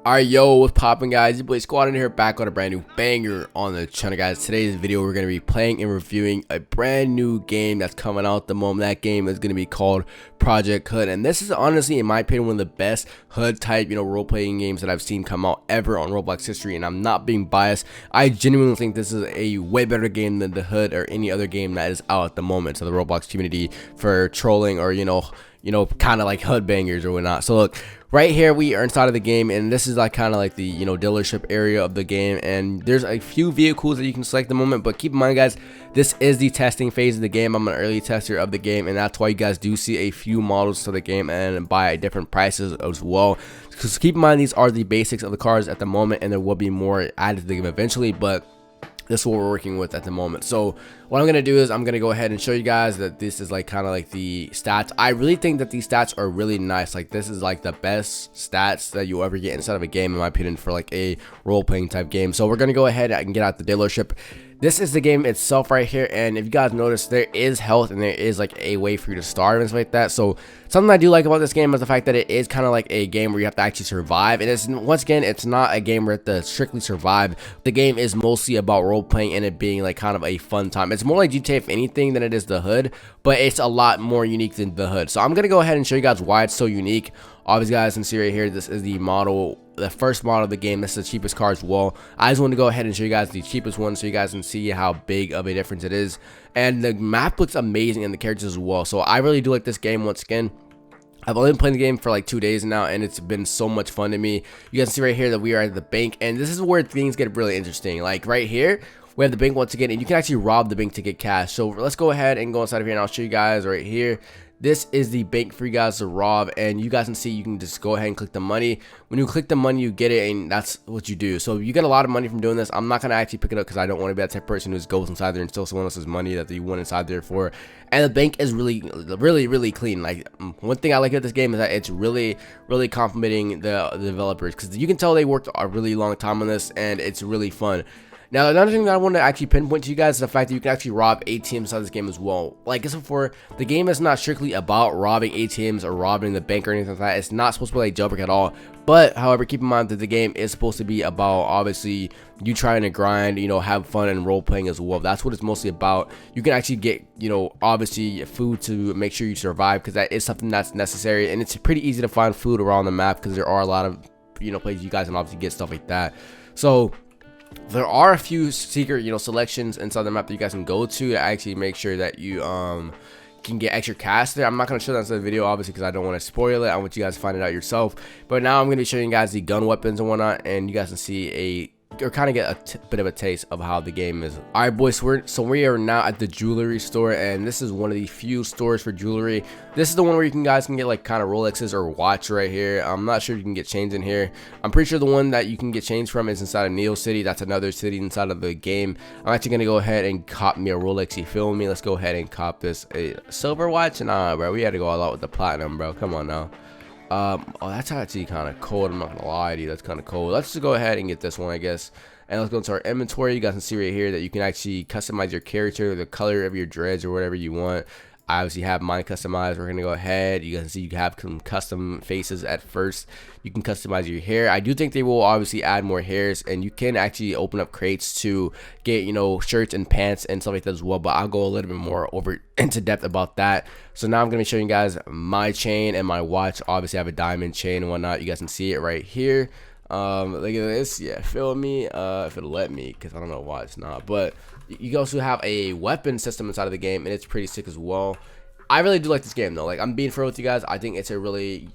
Alright, yo, what's poppin', guys? Your boy SquadDen here, back on a brand new banger on the channel, guys. Today's video, we're going to be playing and reviewing a brand new game that's coming out at the moment. That game is going to be called Project Hood, and this is honestly, in my opinion, one of the best hood type, role-playing games that I've seen come out ever on Roblox history, and I'm not being biased. I genuinely think this is a way better game than the hood or any other game that is out at the moment to the Roblox community for trolling or, kind of like hood bangers or whatnot. So look, right here we are inside of the game, and this is like kind of like the dealership area of the game, and there's a few vehicles that you can select at the moment. But keep in mind, guys, this is the testing phase of the game. I'm an early tester of the game, and that's why you guys do see a few models to the game and buy at different prices as well. Because keep in mind, these are the basics of the cars at the moment, and there will be more added to the game eventually, but this is what we're working with at the moment. So what I'm gonna do is I'm gonna go ahead and show you guys that this is like kind of like the stats. I really think that these stats are really nice. Like, this is like the best stats that you ever get inside of a game, in my opinion, for like a role-playing type game. So we're gonna go ahead and get out the dealership. This is the game itself right here, and if you guys notice, there is health and there is like a way for you to starve and stuff like that. So something I do like about this game is the fact that it is kind of like a game where you have to actually survive. And it's, once again, it's not a game where you have to strictly survive. The game is mostly about role playing and it being like kind of a fun time. It's more like GTA if anything than it is the hood, but it's a lot more unique than the hood. So I'm gonna go ahead and show you guys why it's so unique. Obviously, guys, can see right here, this is the model, the first model of the game. This is the cheapest car as well. I just want to go ahead and show you guys the cheapest one so you guys can see how big of a difference it is. And the map looks amazing and the characters as well. So I really do like this game. Once again, I've only been playing the game for like 2 days now, and it's been so much fun to me. You guys see right here that we are at the bank, and this is where things get really interesting. Like right here, we have the bank once again, and you can actually rob the bank to get cash. So let's go ahead and go inside of here, and I'll show you guys right here. This is the bank for you guys to rob, and you guys can see you can just go ahead and click the money. When you click the money, you get it, and that's what you do. So you get a lot of money from doing this. I'm not going to actually pick it up because I don't want to be that type of person who just goes inside there and steals someone else's money that you went inside there for. And the bank is really clean. Like, one thing I like about this game is that it's really complimenting the developers, because you can tell they worked a really long time on this, and it's really fun. Now, another thing that I want to actually pinpoint to you guys is the fact that you can actually rob ATMs inside this game as well. Like I said before, the game is not strictly about robbing ATMs or robbing the bank or anything like that. It's not supposed to be like jailbreak at all. But, however, keep in mind that the game is supposed to be about, obviously, you trying to grind, have fun and role playing as well. That's what it's mostly about. You can actually get, obviously, food to make sure you survive, because that is something that's necessary. And it's pretty easy to find food around the map, because there are a lot of, places you guys can obviously get stuff like that. So there are a few secret selections inside the map that you guys can go to actually make sure that you can get extra cash there. I'm not going to show that in the video, obviously, because I don't want to spoil it. I want you guys to find it out yourself. But now I'm going to be showing you guys the gun weapons and whatnot, and you guys can see or kind of get a bit of a taste of how the game is. All right, boys, so we are now at the jewelry store, and this is one of the few stores for jewelry. This is the one where you guys can get like kind of Rolexes or watch right here. I'm not sure if you can get chains in here. I'm pretty sure the one that you can get chains from is inside of Neo City. That's another city inside of the game. I'm actually gonna go ahead and cop me a Rolex. You feel me? Let's go ahead and cop this a silver watch. Nah, bro, we had to go all out with the platinum, bro. Come on now. Oh, that's actually kind of cold. I'm not gonna lie to you, that's kind of cold. Let's just go ahead and get this one, I guess. And let's go into our inventory. You guys can see right here that you can actually customize your character, the color of your dreads, or whatever you want. I obviously have mine customized. We're gonna go ahead. You guys can see you have some custom faces at first. You can customize your hair. I do think they will obviously add more hairs, and you can actually open up crates to get shirts and pants and stuff like that as well. But I'll go a little bit more over into depth about that. So now I'm gonna be showing you guys my chain and my watch. Obviously I have a diamond chain and whatnot. You guys can see it right here. Look at this. Yeah, feel me, if it'll let me, because I don't know why it's not. But you also have a weapon system inside of the game, and it's pretty sick as well. I really do like this game though. Like, I'm being fair with you guys, I think it's a really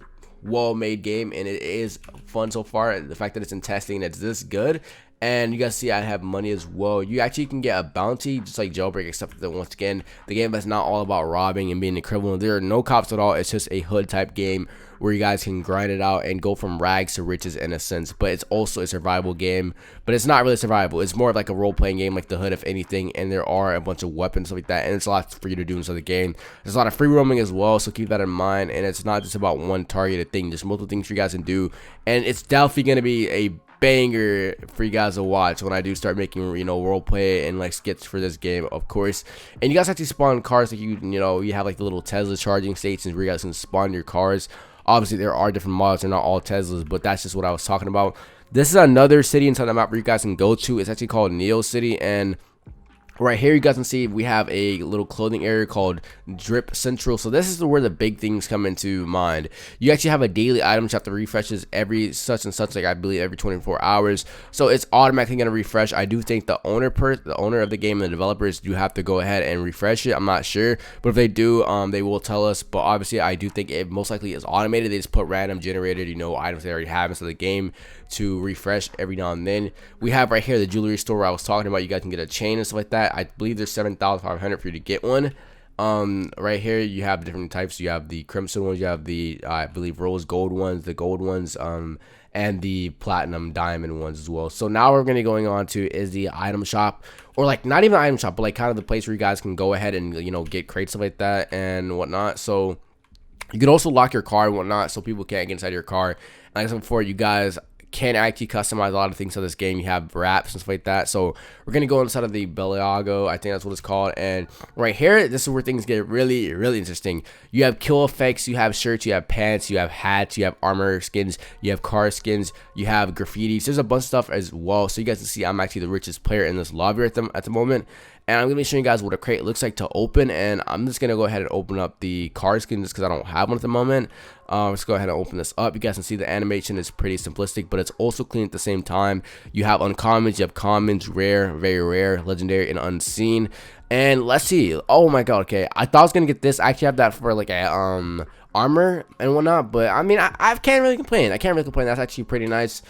well made game, and it is fun so far. The fact that it's in testing and it's this good. And you guys see I have money as well. You actually can get a bounty just like jailbreak, except that once again the game is not all about robbing and being a criminal. There are no cops at all. It's just a hood type game where you guys can grind it out and go from rags to riches in a sense. But it's also a survival game, but it's not really survival. It's more of like a role-playing game like the hood, if anything. And there are a bunch of weapons, stuff like that, and it's a lot for you to do inside the game. There's a lot of free roaming as well, so keep that in mind. And it's not just about one targeted thing. There's multiple things you guys can do, and it's definitely going to be a banger for you guys to watch when I do start making role play and like skits for this game, of course. And you guys actually spawn cars like you have like the little Tesla charging stations where you guys can spawn your cars. Obviously there are different models, they're not all Teslas, but that's just what I was talking about. This is another city inside the map where you guys can go to. It's actually called Neo City, and right here you guys can see we have a little clothing area called Drip Central. So this is where the big things come into mind. You actually have a daily item shop that refreshes every such and such, like I believe every 24 hours. So it's automatically going to refresh. I do think the owner of the game and the developers do have to go ahead and refresh it. I'm not sure, but if they do, they will tell us. But obviously I do think it most likely is automated. They just put random generated, you know, items they already have into the game to refresh every now and then. We have right here the jewelry store where I was talking about. You guys can get a chain and stuff like that. I believe there's 7,500 for you to get one. Right here you have different types. You have the crimson ones, you have the I believe rose gold ones, the gold ones, and the platinum diamond ones as well. So now we're going to be going on to is the item shop, or like not even item shop, but like kind of the place where you guys can go ahead and, you know, get crates, stuff like that and whatnot. So you can also lock your car and whatnot, so people can't get inside your car. And like I said before, you guys can actually customize a lot of things to this game. You have wraps and stuff like that. So we're gonna go inside of the Beliago, I think that's what it's called. And right here, this is where things get really interesting. You have kill effects, you have shirts, you have pants, you have hats, you have armor skins, you have car skins, you have graffitis. There's a bunch of stuff as well. So you guys can see I'm actually the richest player in this lobby at the moment. And I'm going to be showing you guys what a crate looks like to open. And I'm just going to go ahead and open up the car skin just because I don't have one at the moment. Let's go ahead and open this up. You guys can see the animation is pretty simplistic, but it's also clean at the same time. You have uncommons, you have commons, rare, very rare, legendary, and unseen. And let's see. Oh my god, okay. I thought I was going to get this. I actually have that for like a armor and whatnot. But I mean, I can't really complain. That's actually pretty nice.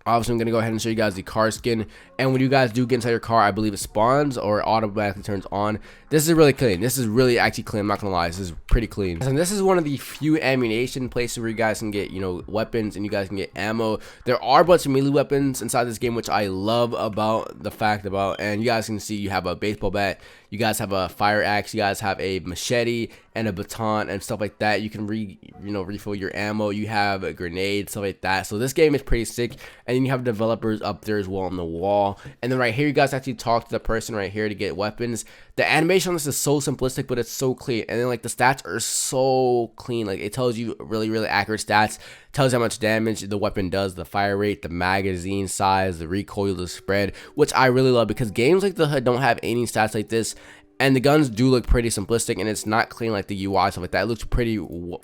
Obviously, I'm going to go ahead and show you guys the car skin. And when you guys do get inside your car, I believe it spawns or automatically turns on. This is really clean. This is really actually clean. I'm not going to lie. This is pretty clean. And this is one of the few ammunition places where you guys can get, you know, weapons and you guys can get ammo. There are a bunch of melee weapons inside this game, which I love about the fact about. And you guys can see you have a baseball bat. You guys have a fire axe. You guys have a machete and a baton and stuff like that. You can refill your ammo. You have a grenade, stuff like that. So this game is pretty sick. And then you have developers up there as well on the wall. And then right here, you guys actually talk to the person right here to get weapons. The animation on this is so simplistic, but it's so clean. And then like the stats are so clean. Like it tells you really accurate stats. Tells you how much damage the weapon does, the fire rate, the magazine size, the recoil, the spread, which I really love because games like the Hood don't have any stats like this. And the guns do look pretty simplistic, and it's not clean like the UI, stuff like that. It looks pretty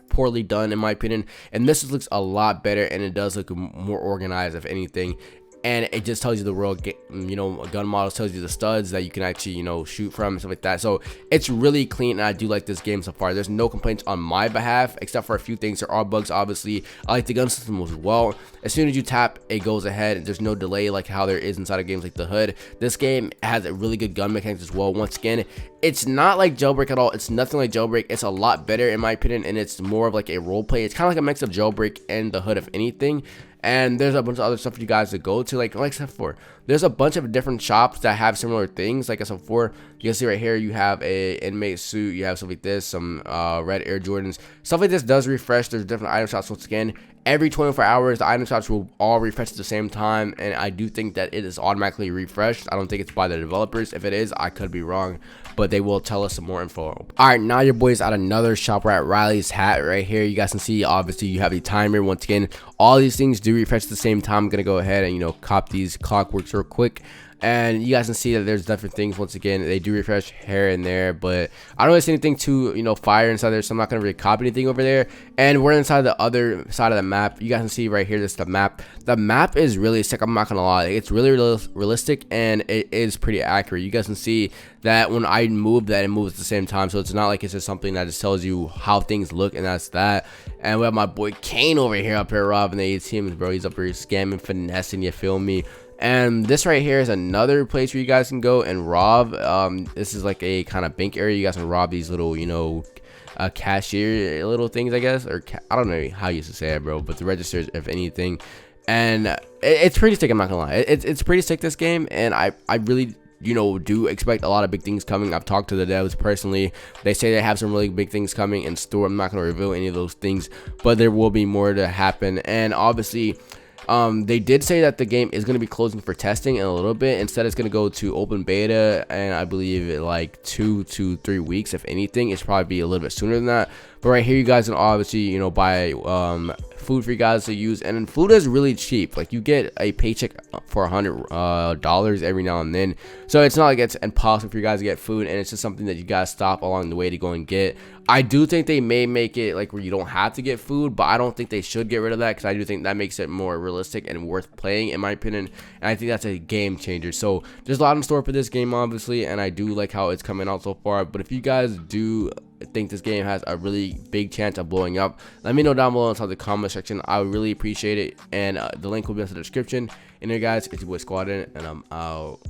poorly done in my opinion. And this looks a lot better, and it does look more organized if anything. And it just tells you the real, you know, gun models, tells you the studs that you can actually, you know, shoot from and stuff like that. So it's really clean, and I do like this game so far. There's no complaints on my behalf, except for a few things. There are bugs, obviously. I like the gun system as well. As soon as you tap, it goes ahead. There's no delay like how there is inside of games like the Hood. This game has a really good gun mechanics as well. Once again, it's not like Jailbreak at all. It's nothing like Jailbreak. It's a lot better in my opinion, and it's more of like a role play. It's kind of like a mix of Jailbreak and the Hood, if anything. And there's a bunch of other stuff for you guys to go to, like I said before, there's a bunch of different shops that have similar things. Like I said before, you can see right here, you have a inmate suit, you have stuff like this, some red Air Jordans, stuff like this does refresh. There's different item shops. Once again, every 24 hours, the item shops will all refresh at the same time, and I do think that it is automatically refreshed. I don't think it's by the developers. If it is, I could be wrong, but they will tell us some more info. All right, now your boys at another shop. We're at Riley's Hat right here. You guys can see, obviously, you have a timer. Once again, all these things do refresh at the same time. I'm gonna go ahead and, you know, cop these clockworks real quick. And you guys can see that there's different things. Once again, they do refresh here and there, but I don't really see anything too, you know, fire inside there, so I'm not gonna really copy anything over there. And we're inside the other side of the map. You guys can see right here, this is the map. The map is really sick. I'm not gonna lie, it's really realistic, and it is pretty accurate. You guys can see that when I move, that it moves at the same time, so it's not like it's just something that just tells you how things look, and that's that. And we have my boy Kane over here up here robbing the ATMs, bro. He's up here scamming, finessing, you feel me? And this right here is another place where you guys can go and rob. This is like a kind of bank area. You guys can rob these little, you know, cashier little things, I guess, or I don't know how you used to say it, bro, but the registers, if anything. And it's pretty sick. I'm not gonna lie, it's pretty sick, this game, and I really, you know, do expect a lot of big things coming. I've talked to the devs personally. They say they have some really big things coming in store. I'm not gonna reveal any of those things, but there will be more to happen. And obviously, they did say that the game is going to be closing for testing in a little bit. Instead, it's going to go to open beta, and I believe like 2 to 3 weeks, if anything. It's probably be a little bit sooner than that, But right here you guys can obviously, you know, buy food for you guys to use, and then food is really cheap. Like you get a paycheck for $100 every now and then, so it's not like it's impossible for you guys to get food, and it's just something that you guys stop along the way to go and get. I do think they may make it like where you don't have to get food, but I don't think they should get rid of that, because I do think that makes it more realistic and worth playing, in my opinion, and I think that's a game changer. So there's a lot in store for this game, obviously, and I do like how it's coming out so far. But if you guys do think this game has a really big chance of blowing up, let me know down below inside the comment section. I would really appreciate it, and the link will be in the description. And here guys, it's your boy SquadDen, and I'm out.